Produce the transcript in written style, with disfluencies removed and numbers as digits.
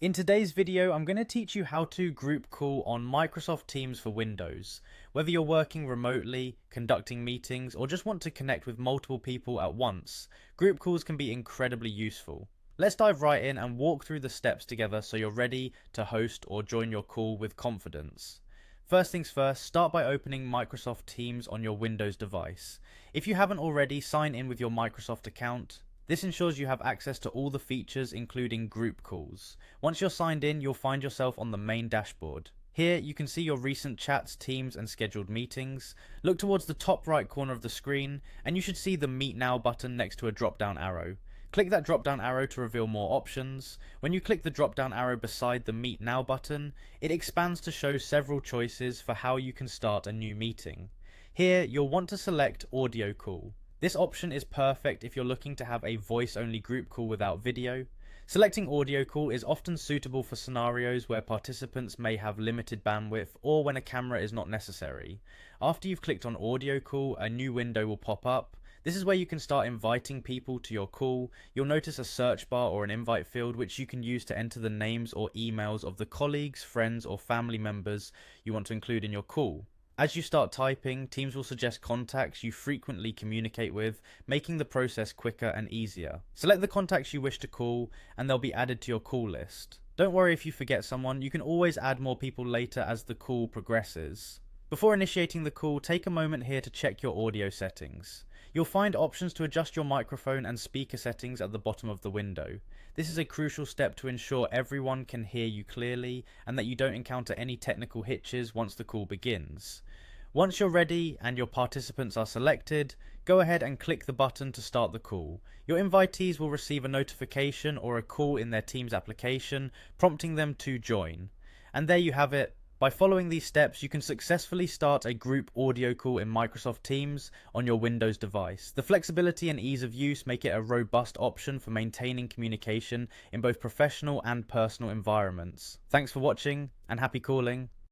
In today's video, I'm going to teach you how to group call on Microsoft Teams for Windows. Whether you're working remotely, conducting meetings, or just want to connect with multiple people at once, group calls can be incredibly useful. Let's dive right in and walk through the steps together so you're ready to host or join your call with confidence. First things first, start by opening Microsoft Teams on your Windows device. If you haven't already, sign in with your Microsoft account. This ensures you have access to all the features, including group calls. Once you're signed in, you'll find yourself on the main dashboard. Here, you can see your recent chats, teams, and scheduled meetings. Look towards the top right corner of the screen, and you should see the Meet Now button next to a drop-down arrow. Click that drop-down arrow to reveal more options. When you click the drop-down arrow beside the Meet Now button, it expands to show several choices for how you can start a new meeting. Here, you'll want to select Audio Call. This option is perfect if you're looking to have a voice-only group call without video. Selecting audio call is often suitable for scenarios where participants may have limited bandwidth or when a camera is not necessary. After you've clicked on audio call, a new window will pop up. This is where you can start inviting people to your call. You'll notice a search bar or an invite field which you can use to enter the names or emails of the colleagues, friends, or family members you want to include in your call. As you start typing, Teams will suggest contacts you frequently communicate with, making the process quicker and easier. Select the contacts you wish to call, and they'll be added to your call list. Don't worry if you forget someone, you can always add more people later as the call progresses. Before initiating the call, take a moment here to check your audio settings. You'll find options to adjust your microphone and speaker settings at the bottom of the window. This is a crucial step to ensure everyone can hear you clearly and that you don't encounter any technical hitches once the call begins. Once you're ready and your participants are selected, go ahead and click the button to start the call. Your invitees will receive a notification or a call in their Teams application, prompting them to join. And there you have it. By following these steps, you can successfully start a group audio call in Microsoft Teams on your Windows device. The flexibility and ease of use make it a robust option for maintaining communication in both professional and personal environments. Thanks for watching and happy calling.